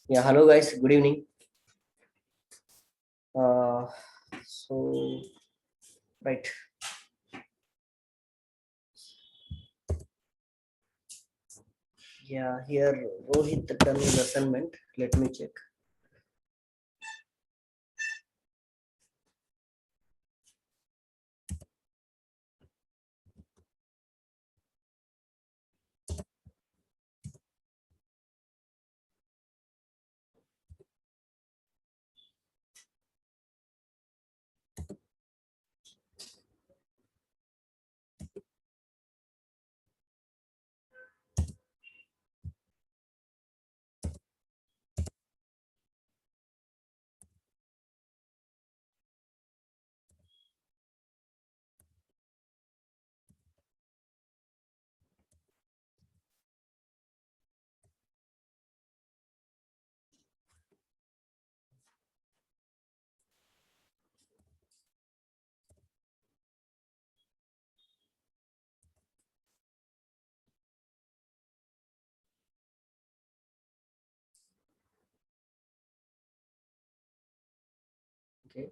Yeah, hello guys, good evening. Uh, so, right, yeah, here Rohit done his assignment. Let me check. Okay,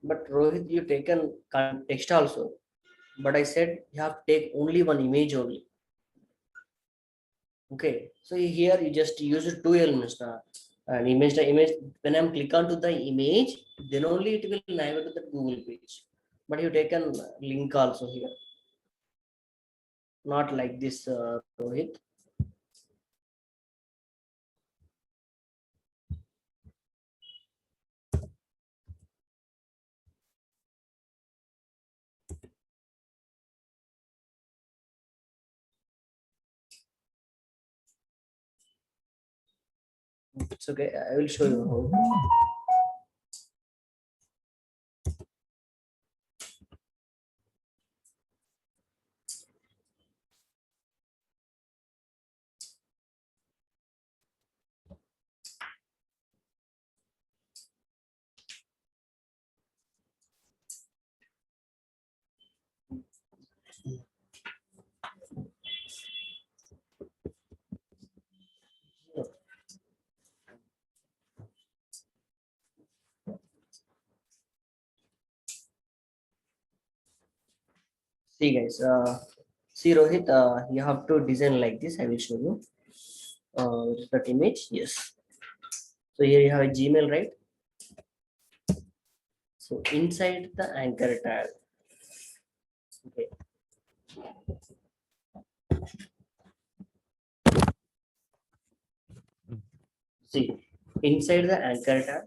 but Rohit, you taken text also, but I said you have to take only one image only. Okay, so here you just use two elements now. An image, the image. When I'm click onto the image, then only it will navigate to the Google page. But you taken link also here, not like this, Rohit. It's okay. I will show you how. See guys, see Rohit, you have to design like this. I will show you. That image, yes. So here you have a Gmail, right? So inside the anchor tag, okay. See, inside the anchor tag,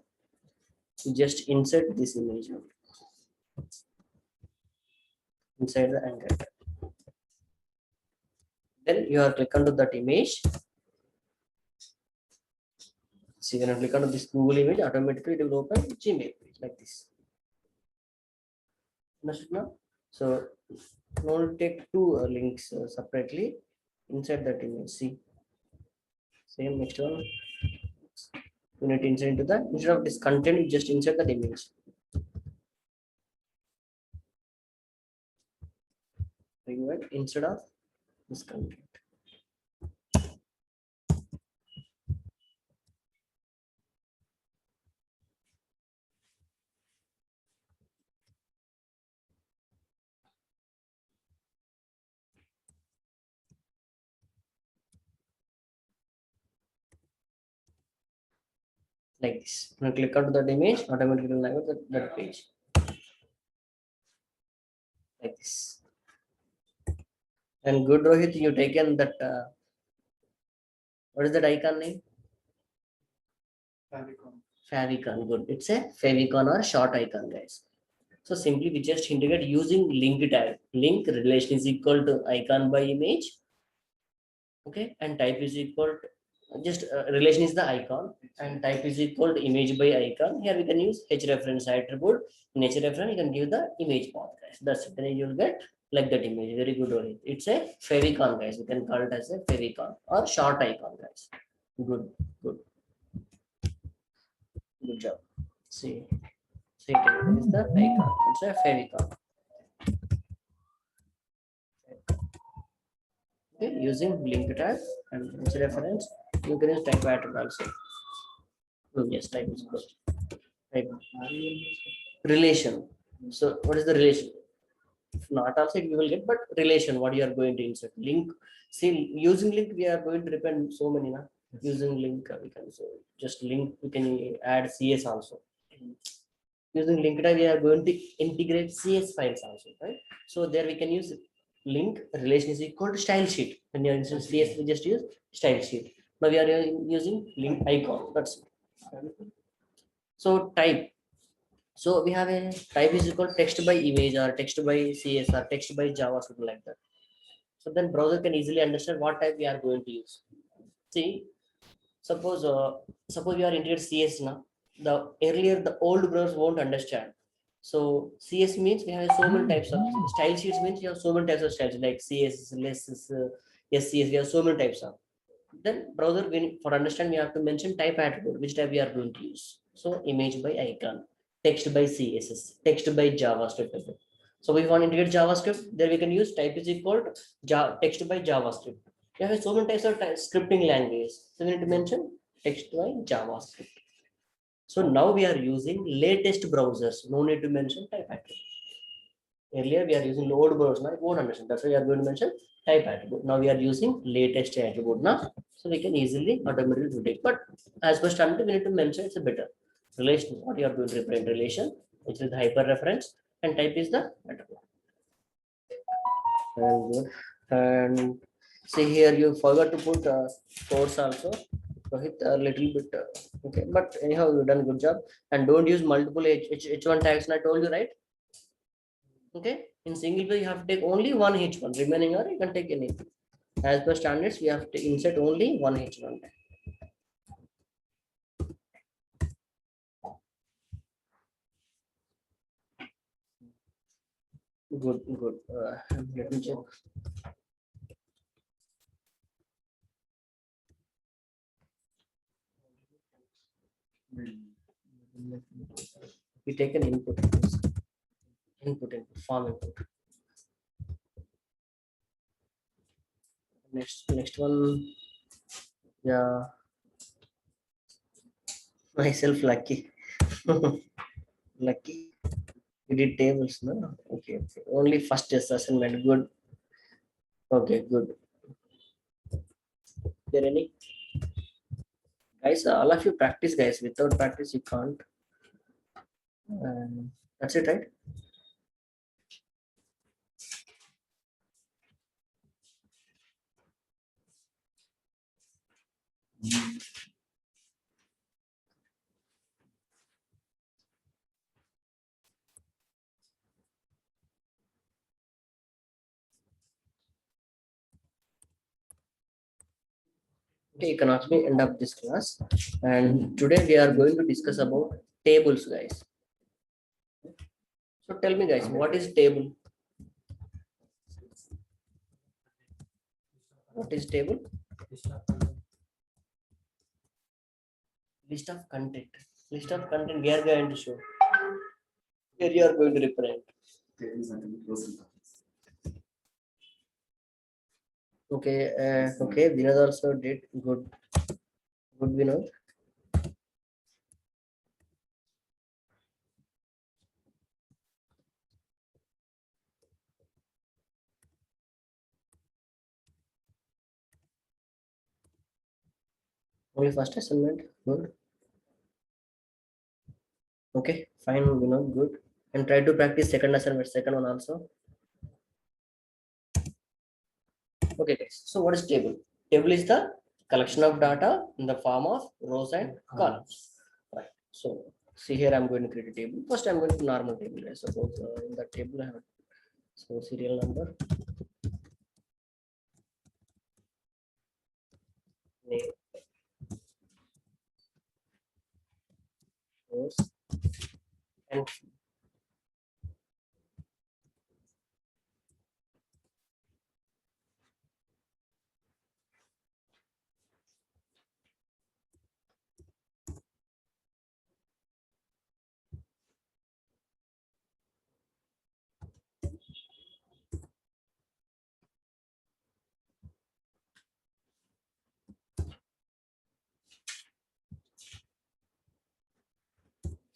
you just insert this image inside the anchor tag. Then you are click onto that image. So when you click onto this Google image, automatically it will open Gmail page like this. Understood now? So now take two links separately inside that image. See, same next one. You need to insert into the instead of this content, you just insert that image. Remove instead of this content. Like this. When you click onto that image, automatically will navigate that page. Like this. And good Rohit, you taken that what is that icon name? Favicon. Good. It's a favicon or short icon, guys. So simply we just integrate using link tag. Link relation is equal to icon by image. Okay, and type is equal to just relation is the icon and type is equal to image by icon. Here we can use h reference attribute. In h reference, you can give the image path, guys. That's it. Then you'll get like that image. Very good on it. It's a favicon, guys. We can call it as a favicon or short icon, guys. Good, good, good job. See, see, it is the icon. It's a favicon. Okay, using link tag and its reference, you can use type pattern also. Yes, type is good. Type. Relation. So what is the relation? If not also we will get, but relation, what you are going to insert. Link. See, using link, we are going to depend so many. Na? Using link, we can so just link, we can add CS also. Using link type, we are going to integrate CS files also, right? So there we can use link relation is equal to style sheet. When you're using CS, we just use style sheet. Now we are using link icon. That's it. So type. So we have a type is equal text by image or text by CS or text by Java, something like that. So then browser can easily understand what type we are going to use. See, suppose suppose you are integrated CS now. The earlier the old browsers won't understand. So CS means we have so many types of style sheets means you have so many types of styles like CS, LS, SCS. We have so many types of. Then browser for understand we have to mention type attribute which type we are going to use. So image by icon, text by CSS, text by JavaScript. So we want to integrate JavaScript. There we can use type is equal to text by JavaScript. We have so many types of scripting languages. So we need to mention text by JavaScript. So now we are using latest browsers. No need to mention type attribute. Earlier we are using old browser. Now it won't understand. That's why we are going to mention type attribute. Now we are using latest attribute now. So we can easily automatically do it. But as per standard, we need to mention it's a better relation. What you are going to represent relation, which is the hyper reference, and type is the attribute. And good. And see here you forgot to put course also. Rohit, a little bit okay, but anyhow you done good job. And don't use multiple H1 tags. And I told you right. Okay, in single page you have to take only one H1. Remaining or you can take anything. As per standards, we have to insert only one H1 tag. Good, good. Let me check. We take an input, form input. Next one, yeah, myself lucky, lucky. We did tables, no? Okay, okay. Only first assignment. Good. Okay, good. There any guys? All of you practice, guys. Without practice, you can't. That's it, right? Okay, you can ask me end of this class. And today we are going to discuss about tables, guys. So tell me, guys, what is table? What is table? List of content. List of content we are going to show. Here you are going to represent. Okay, okay. Vinod also did good. Good, Vinod. Only first assignment. Good. Okay, fine, Vinod. Good. And try to practice second assignment. Second one also. Okay, guys. So what is table? Table is the collection of data in the form of rows and columns. Right. So see here, I'm going to create a table. First, I'm going to normal table. Guys. Suppose in the table I have so serial number, name, rows, and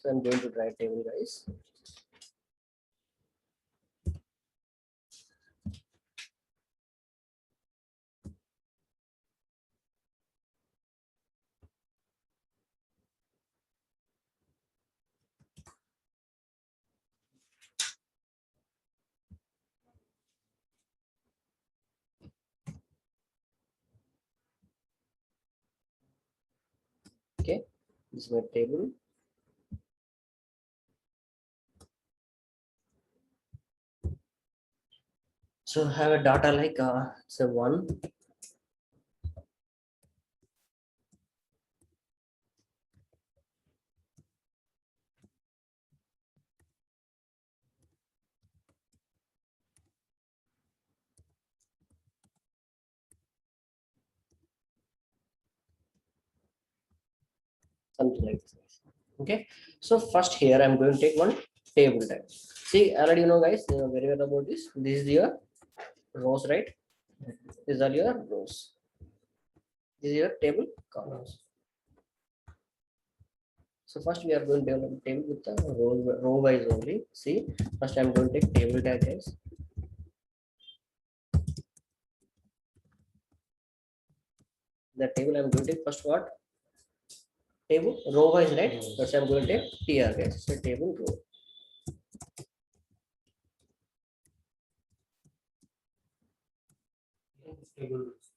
So I'm going to write table, guys. Okay, this is my table. So have a data like say 1, something like this. Okay, so first here I'm going to take one table type. See, already you know, guys, you know very well about this. This is your rows, right? These are your rows. This is your table columns. So first we are going to develop a table with the row wise only. See, first I'm going to take table tag, guys. The table I'm going to take first what? Table row wise, right? That's I'm going to take tr, guys. So table row.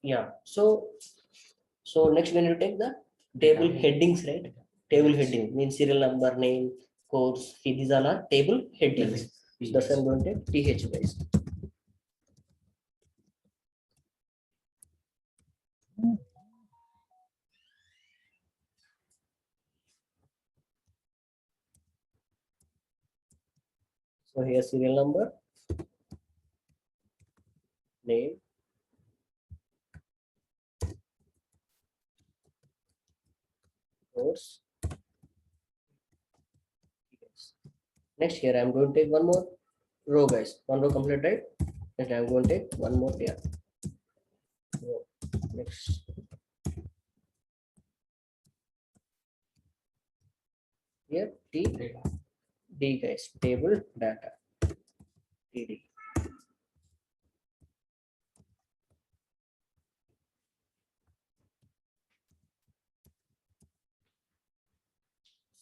Yeah. So next we need to take the table headings, right? Table heading means serial number, name, course, fee. These all are table headings. So that's I'm going to take th, guys. So here serial number, name, course. Next here I'm going to take one more row, guys. One row complete, right? Next I'm going to take one more here. Row. Next. Here D, guys. Table data. TD.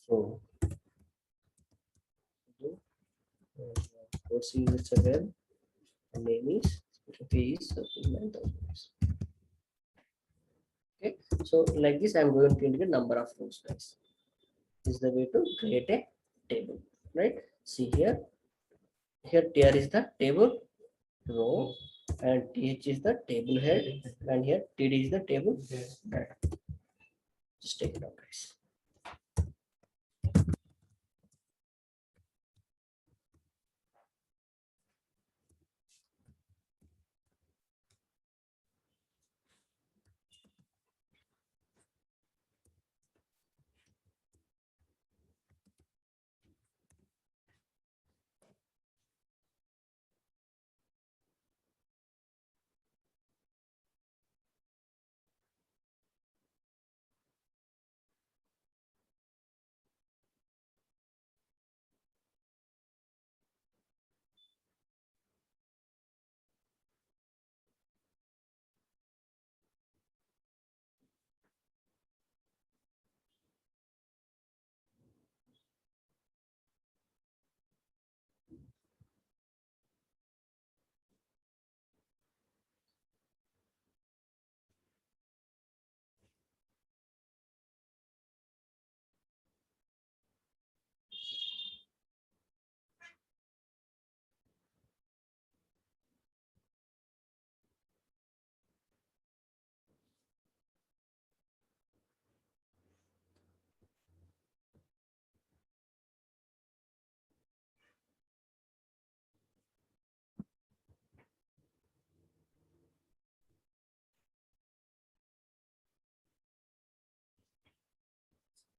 So course is again. Name is fee is 9,000. Okay, so like this, I'm going to indicate number of rows, guys. This is the way to create a table, right? See here, here TR is the table row, and TH is the table head, and here TD is the table head. Just take it out, guys.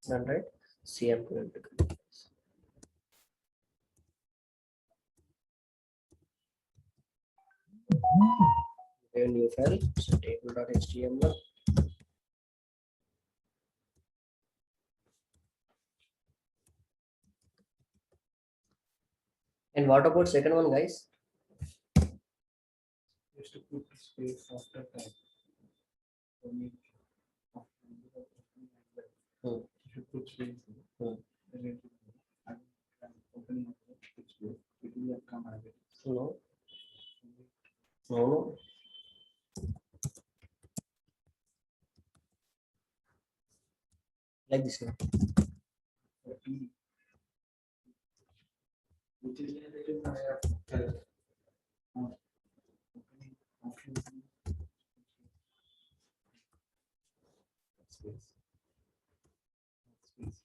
Done, right? See, I'm going to create this. A new file, so table.html. And what about second one, guys? Just to put space after time. Hmm. You should put space. Hmm. Then it will opening put space. It will come as it. No. No. Like this one. Which is related to opening space. Space.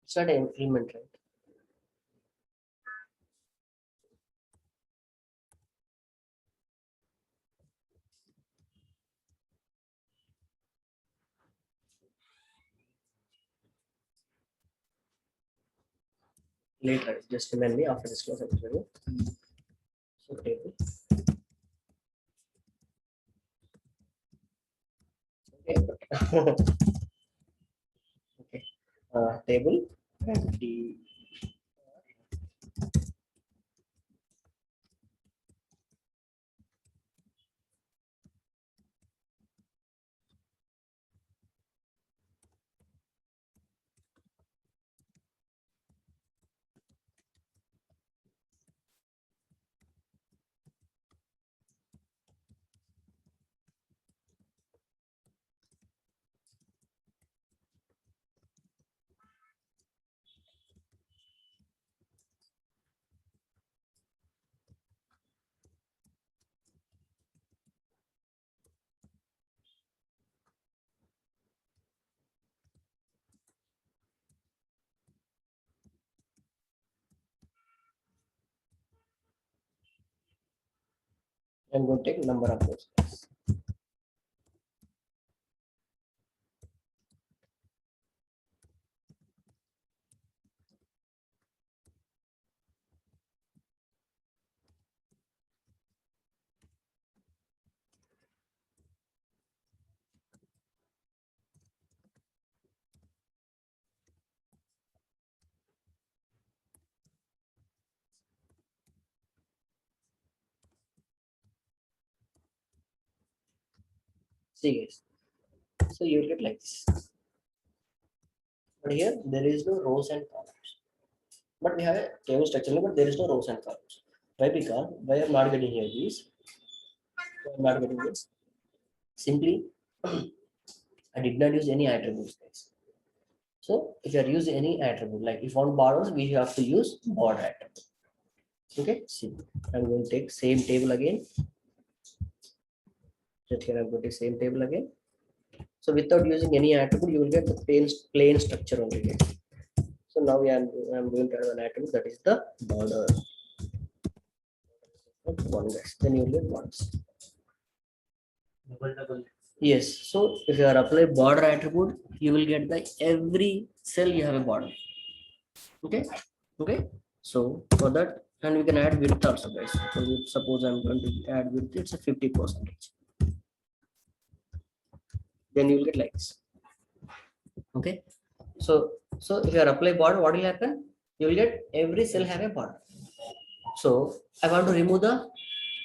It's not an element, right? Later, just remind me after this class. I will show you. So table. Okay. Okay. Table and the I'm going to take number of those guys. See guys. So you get like this. But here there is no rows and columns. But we have a table structure, but there is no rows and columns. Why? Because why I'm not getting here this? I'm not getting this. Simply, I did not use any attributes, guys. So if you are using any attribute, like if on borders, we have to use border attribute. Okay, see, I'm going to take same table again. Just here I'm going to take same table again. So without using any attribute, you will get the plain structure only. Guys. So now I'm going to have an attribute that is the border. One guys, then you will get ones. Double. Yes, so if you are apply border attribute, you will get the every cell you have a border. Okay, okay. So for that, and we can add width also, guys. So suppose I'm going to add width, it's a 50%. Then you will get like this. Okay, so if you are apply border, what will happen? You will get every cell have a border. So I want to remove the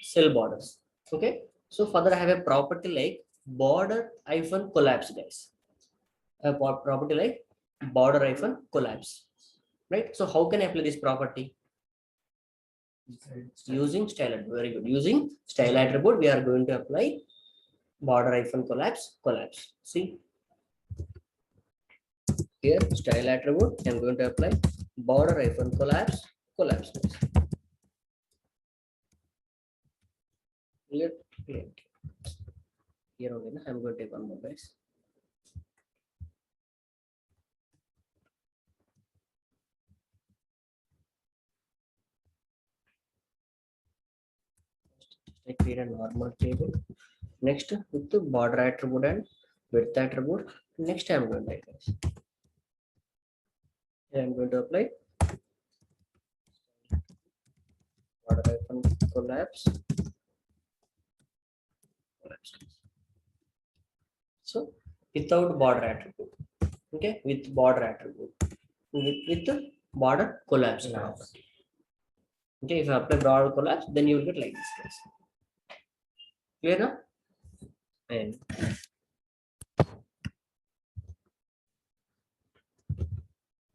cell borders. Okay, so further I have a property like border hyphen collapse, guys. A property like border hyphen collapse, right? So how can I apply this property? Using style attribute. Very good. Using style attribute, we are going to apply border hyphen collapse. See here, style attribute. I am going to apply border hyphen collapse. Here again, I'm going to take one more, guys. I create a normal table. Next, with the border attribute and width attribute. Next, I'm going to take this. I'm going to apply border hyphen collapse. So without border attribute, okay, with border attribute, with border collapse property. Okay, if you apply border collapse, then you will get like this case. Clear now? And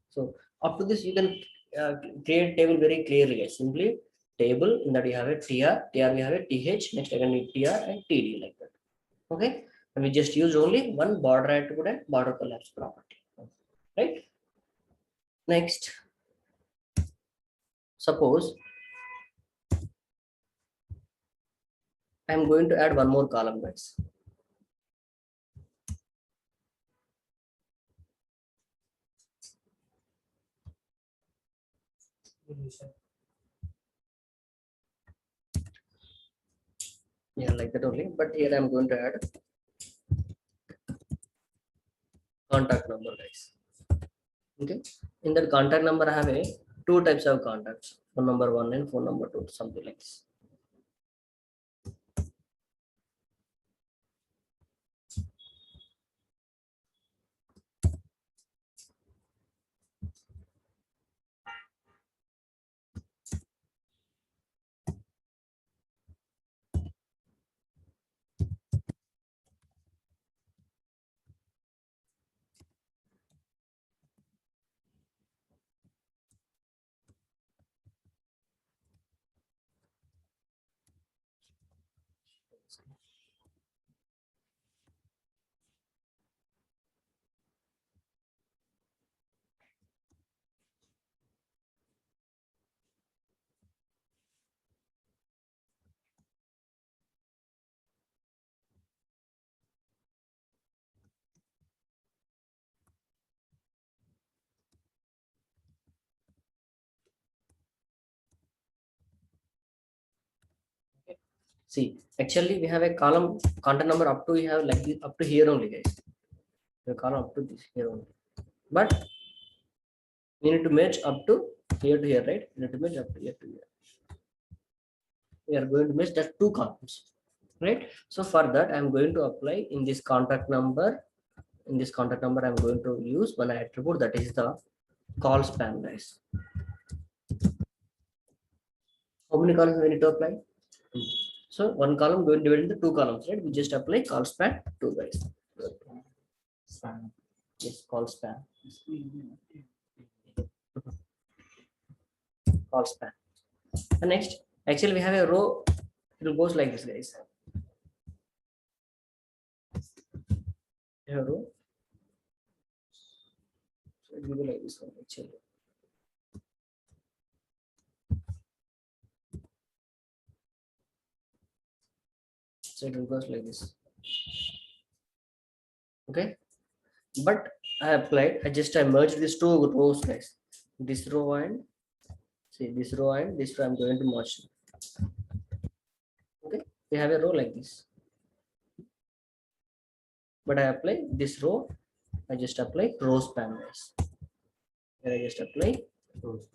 so up to this, you can create table very clearly, guys. Simply table in that you have a tr, we have a th, next again tr and td like that. Okay, and we just use only one border attribute and border collapse property. Right. Next, suppose I am going to add one more column, guys. Yeah, like that only. But here I am going to add contact number, guys. Okay. In that contact number, I have a two types of contacts: phone number 1 and phone number 2, something like this. See, actually, we have a column contact number up to we have like this, up to here only, guys. The column up to this here only. But we need to match up to here to here, right? We need to match up to here to here. We are going to match that two columns, right? So for that, I am going to apply in this contact number. In this contact number, I am going to use one attribute, that is the call span, guys. How many columns we need to apply? So one column going to divide into two columns, right? We just apply call span 2, guys. Yes, call span. Call span. And next, actually, we have a row. It will goes like this, guys. We have a row. So it will go like this one, actually. So it will goes like this. Okay. But I merged these two rows, guys. This row and see this row and this row I'm going to merge. Okay. We have a row like this. But I apply this row. I just apply row span, guys. Here I just apply rows.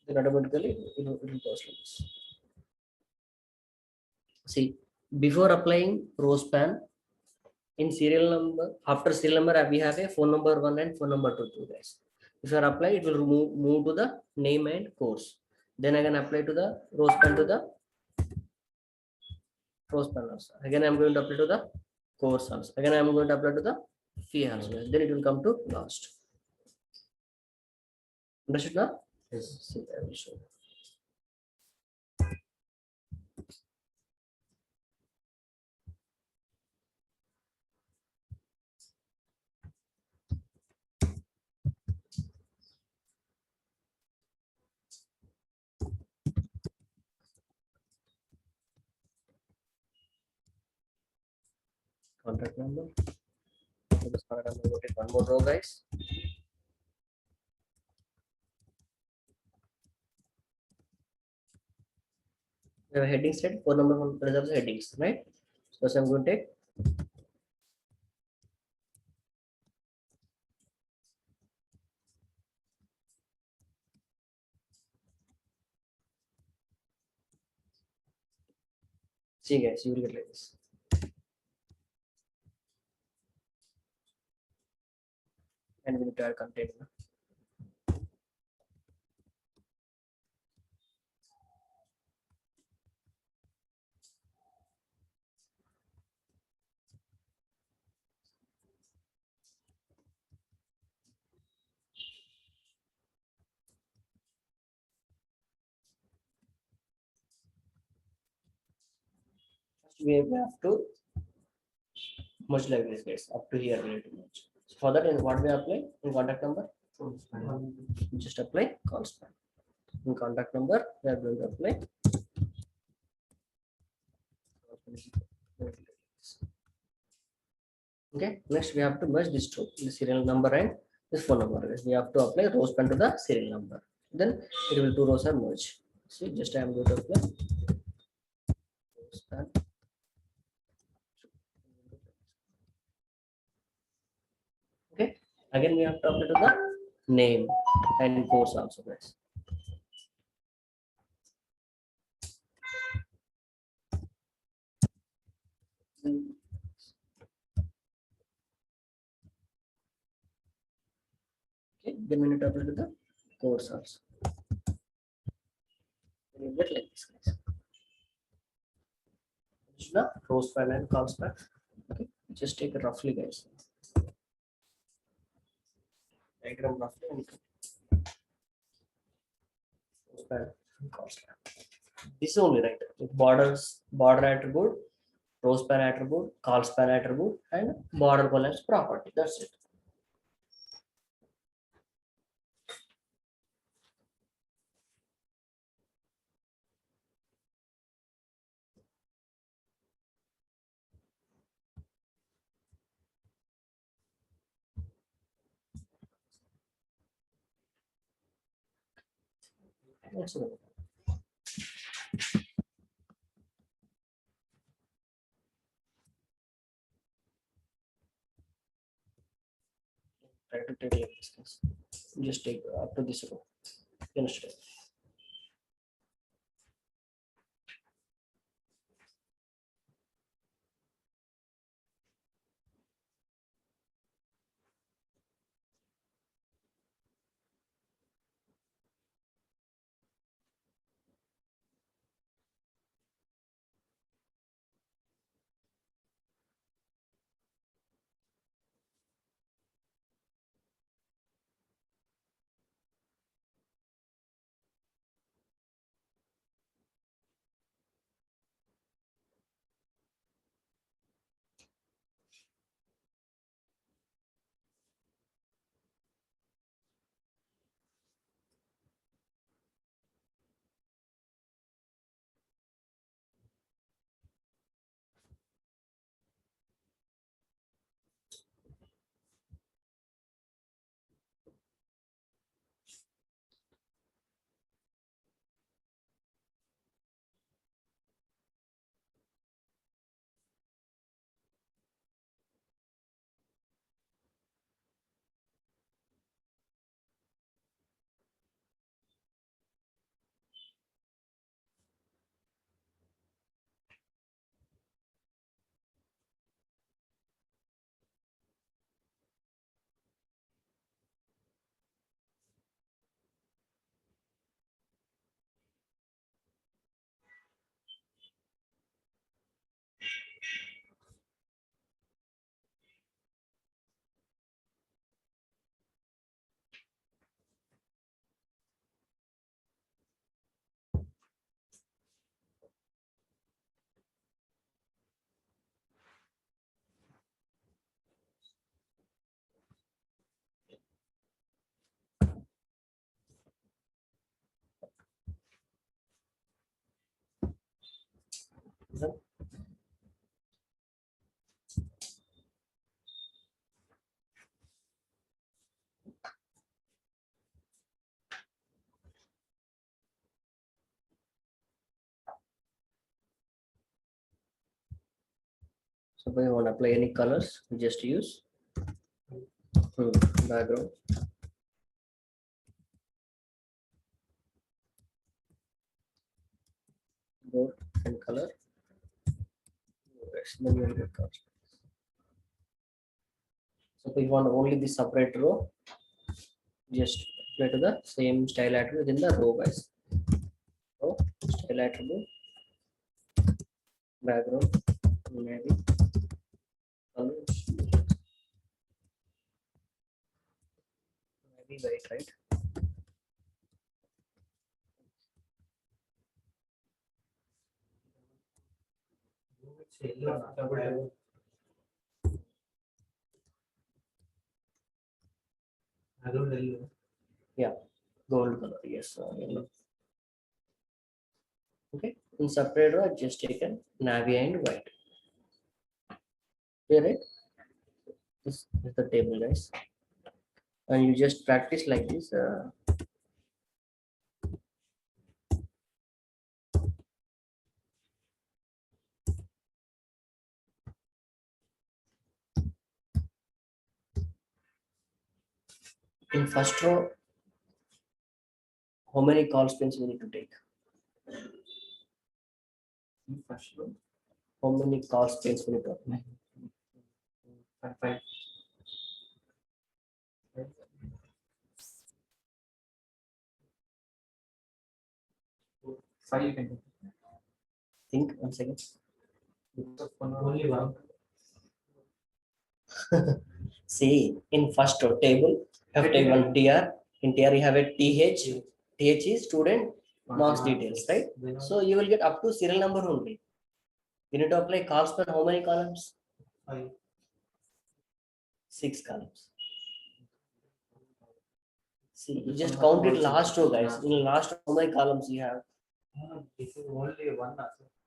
Then automatically it will goes like this. See, before applying row span, in serial number, after serial number, we have a phone number 1 and phone number 2, guys. If you are apply, it will move to the name and course. Then I can apply to the row span to the row span also. Again, I'm going to apply to the course also. Again, I'm going to apply to the fee also. Then it will come to last. Understood now? Yes. See, I will show you. Contact number. So this contact number, we'll take one more row, guys. We have a heading set, phone number 1 reserves headings, right? So I'm going to take see, guys, you will get like this. and we need to add content. We have to merge like this, guys. Up to here we need to merge. So for that, in what we apply in contact number, we just apply constant. In contact number, we are going to apply. Okay. Next, we have to merge these two, the serial number and this phone number. Guys. We have to apply row span to the serial number. Then it will two rows are merge. See, just I am going to apply row span. Okay. Again, we have to apply to the name and course also, guys. Okay. Then we need to apply to the course also. You get like this, guys. This is the row span and col span. Okay. Just take it roughly, guys. Diagram roughly and row span and col span. This is only right. Border attribute, row span attribute, call span attribute, and border collapse property. That's it. That's it. Try to take like this, guys. Just take up to this row. Understand? Then so if you want to apply any colors, you just use background. Board and color. Yes, then you will get colors. So if you want only the separate row, just apply to the same style attribute within the row, guys. So style attribute, background, maybe colors, maybe white, right? Yeah, gold color, yes, yellow. Okay, in separate row, I just taken navy and white. Clear it? This is the table, guys. And you just practice like this. In first row, how many call spins we need to take? First row. How many call spins we need to apply? 5. Five you can do. Think 1 second. Only one. See, in first row table, you have to take one TR. In TR, you have a TH. TH is student marks details, right? So you will get up to serial number only. You need to apply call span. How many columns? 5. 6 columns. See, you just count it last row, guys. In last row, how many columns you have? This is only one.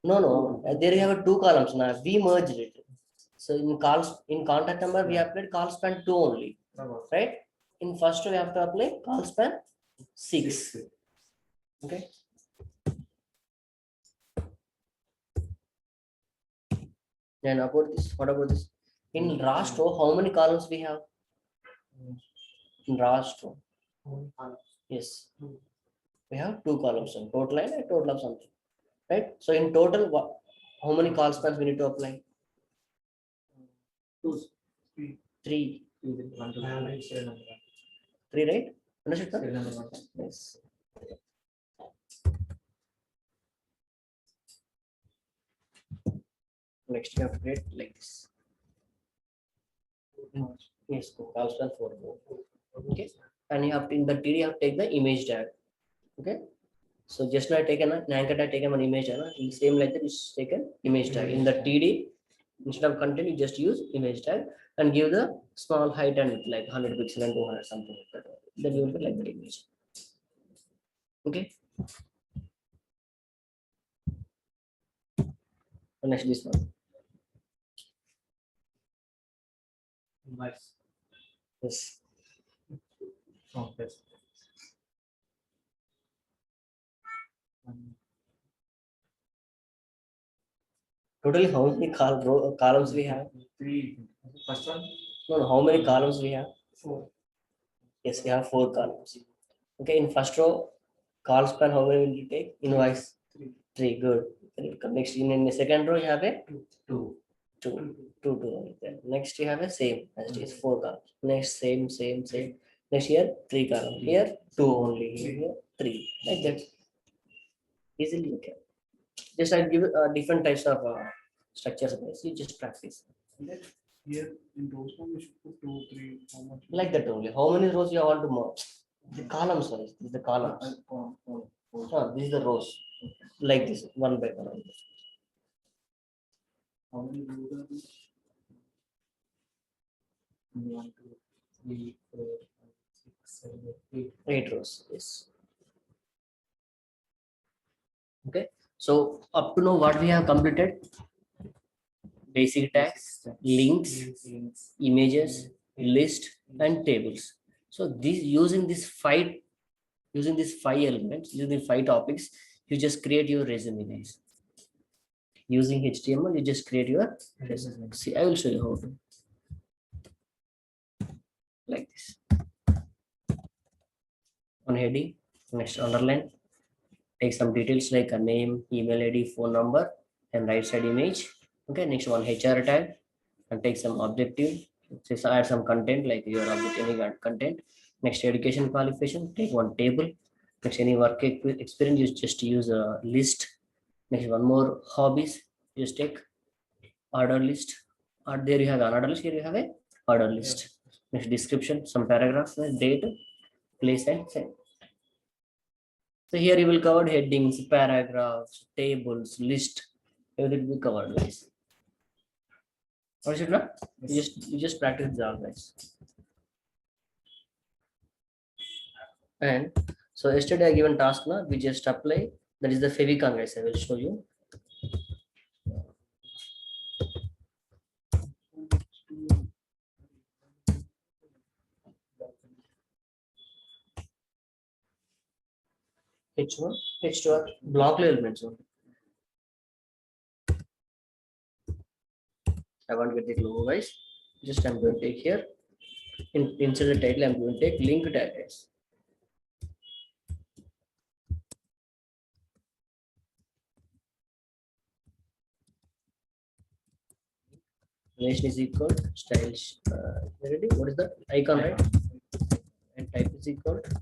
No. There you have 2 columns now. We merged it. So in contact number, we applied call span 2 only, right? In first row, we have to apply call span 6. Okay. Then about this, what about this? In last row, how many columns we have? In last row, yes, we have 2 columns, and total and a total of something, right? So in total, how many call spans we need to apply? 2. 3, 3, right? Understood, sir? Yes. Next, you have to create like this. Yes, call span 4. Okay, and you have to, in the TD, you have to take the image tag. Okay, so just now I taken an anchor tag, taken an image tag. Same like that, is taken image tag. In the TD, instead of content, you just use image tag and give the small height and like 100 pixel and 200 something like that. Then you will get like the image. Okay. And next this one. Nice. Yes. Okay. Totally, how many columns we have? 3. First one. No, how many columns we have? 4. Yes, we have 4 columns. Okay, in first row, call span, how many will you take? Invoice 3. Good. Next, in the second row, you have a 2. 2. 2 only there. Next, you have a same as it is 4 columns. Next, same. Next here, 3 columns. Here, 2 only. Here, 3. Like that. Easily, okay. Just I give different types of structures. You just practice. Here in rows one we should put 2, 3. How much? Like that only. How many rows you want to merge? The columns wise. This is the columns. This is the rows. Like this, one by one. How many rows are these? 1, 2, 3, 4, 5, 6, 7, 8. 8 rows. Yes. Okay. So up to now, what we have completed? Basic tags, links, images, list, and tables. So using these 5 elements, using 5 topics, you just create your resume, guys. Using HTML, you just create your resume. See, I will show you how to. Like this. On heading, next underline, take some details like a name, email ID, phone number, and right side image. Okay, next one HR tag, and take some objective, Just add some content like your object, any content. Next, education qualification, take one table. Next, any work experience, you just use a list. Next, one more hobbies, just take order list. Or there you have an order list, here you have a order list. Next, description, some paragraphs, date, place, and send. So here you will cover headings, paragraphs, tables, list. Everything will be covered, guys. Or should not? You just practice the all, guys. And so yesterday I given task now, we just apply. That is the favicon, guys. I will show you. H1, H2 are block elements only. I want to get the logo, guys. Just I'm going to take here. Inside the title, I'm going to take link tag, guys. Relation is equal style. Ready? What is the icon, right? And type is equal icon.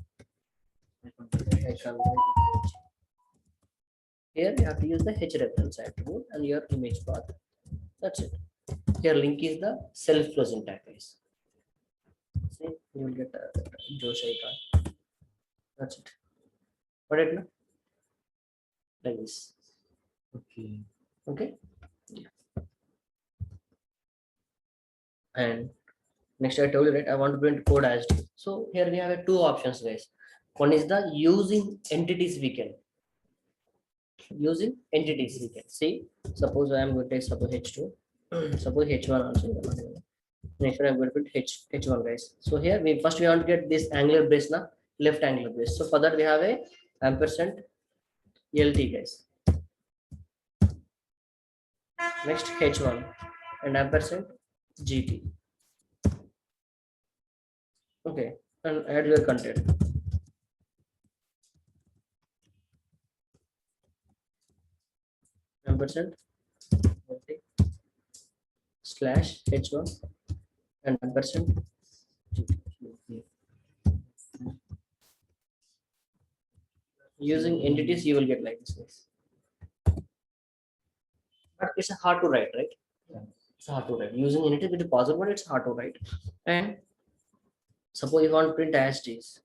Here you have to use the H reference attribute and your image path. That's it. Here link is the self-closing tag, guys. See, you will get a Josh icon. That's it. Got it now? Like this. Okay. Okay. And next I told you, right, I want to print code as D. So here we have two options, guys. One is the using entities we can. Using entities we can. See, suppose I am going to take suppose H2. Suppose H1 also. Next I'm going to put H1, guys. So here we first want to get this angular brace now, left angular brace. So for that we have a ampersand LT, guys. Next H1 and ampersand GT. Okay, and add your content. Ampersand slash H1 and ampersand GT. Using entities, you will get like this. But it's hard to write, right? Yeah. It's hard to write. Using entities, it is possible, but it's hard to write. And suppose you want to print as is.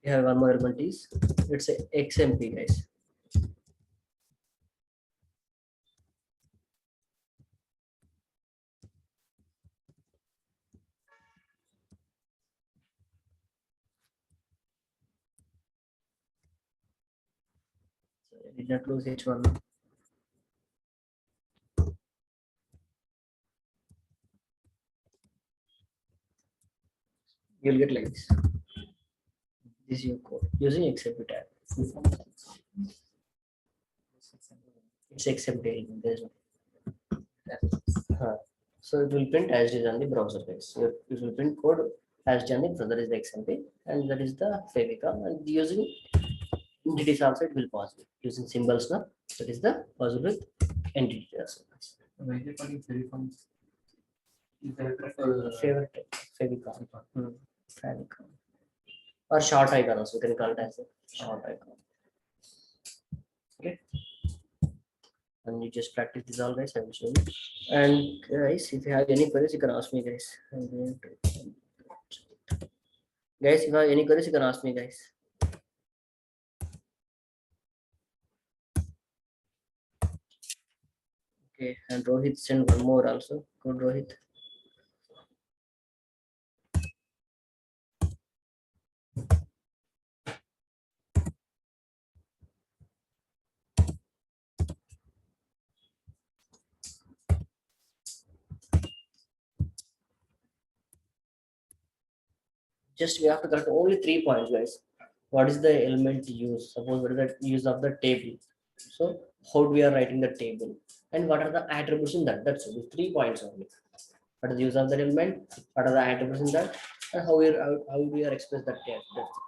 We have one more element is let's say XMP, guys. So I did not close H1. You'll get like this. This is your code using XMP tag. It's XMP element. There's no. So it will print as it is on the browser, guys. So it will print code as it is on the browser is the XMP, and that is the favicon. And using entities also it will possible using symbols now. That is the possible with entities also. Favorite favicon. Favicon. Or short icon also, we can call it as a short icon. Okay. And you just practice this all, guys. I will show you. And guys, if you have any queries, you can ask me, guys. Guys, if you have any queries, you can ask me, guys. Okay, and Rohit send one more also. Good, Rohit. Just we have to correct only 3 points, guys. What is the element use? Suppose what is the use of the table? So how we are writing the table, and what are the attributes in that? That's all. 3 points only. What is the use of that element? What are the attributes in that? And how we are express that tag. That's it.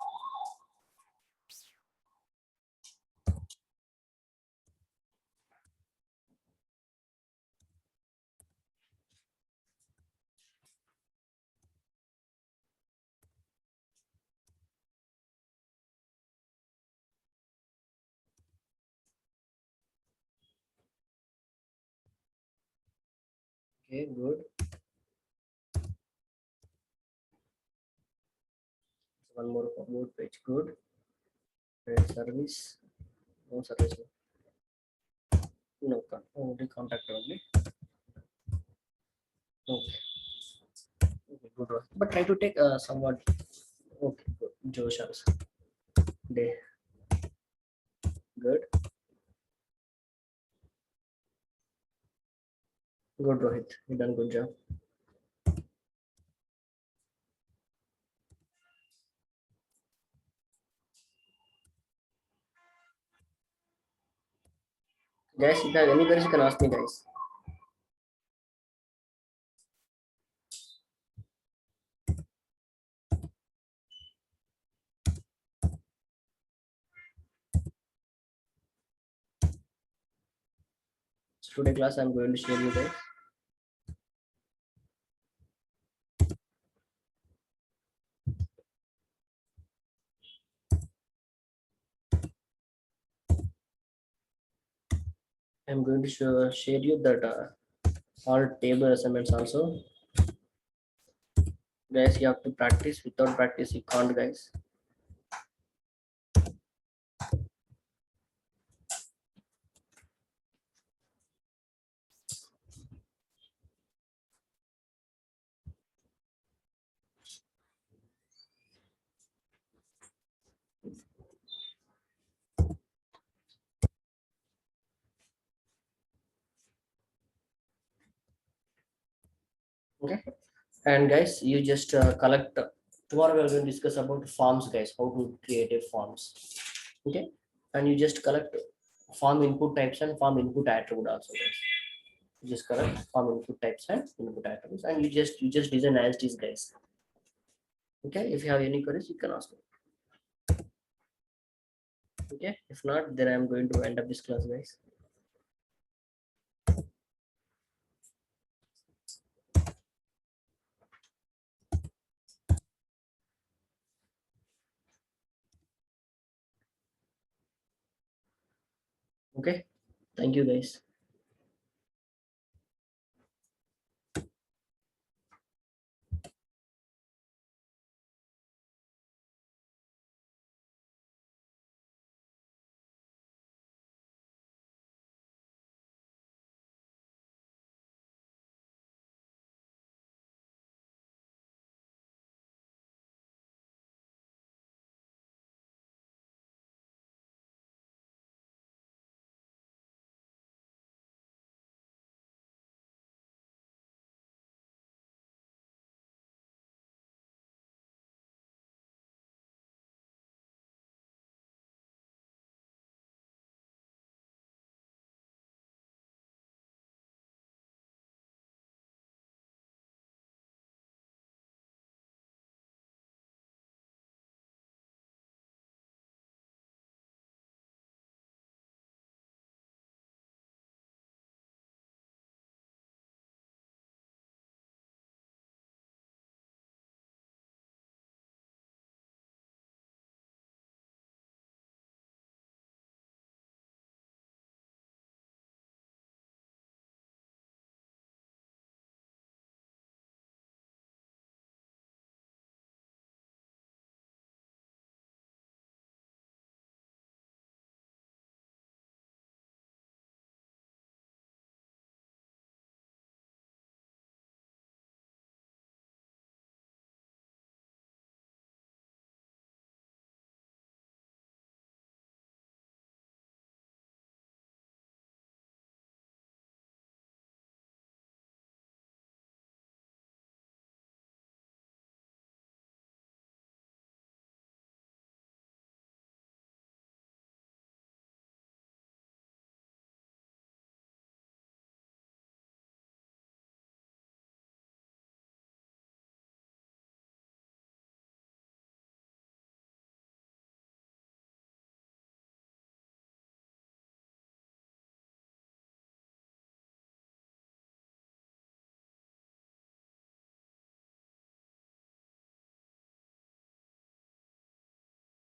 Okay, good. One more page. Good. Great service. No service. No, only contact only. Okay. Okay, good. But try to take somewhat. Okay, good. Josh also. Day. Good. Good, Rohit. You done good job. Guys, if you have any queries, you can ask me, guys. So today class, I'm going to share you guys. I'm going to share you that all table assignments also. Guys, you have to practice. Without practice, you can't, guys. Okay. And guys, you just collect. Tomorrow we are going to discuss about forms, guys. How to create a forms. Okay. And you just collect form input types and form input attribute also, guys. You just collect form input types and input attributes, and you just design as it is, guys. Okay. If you have any queries, you can ask me. Okay. If not, then I'm going to end up this class, guys. Okay. Thank you, guys.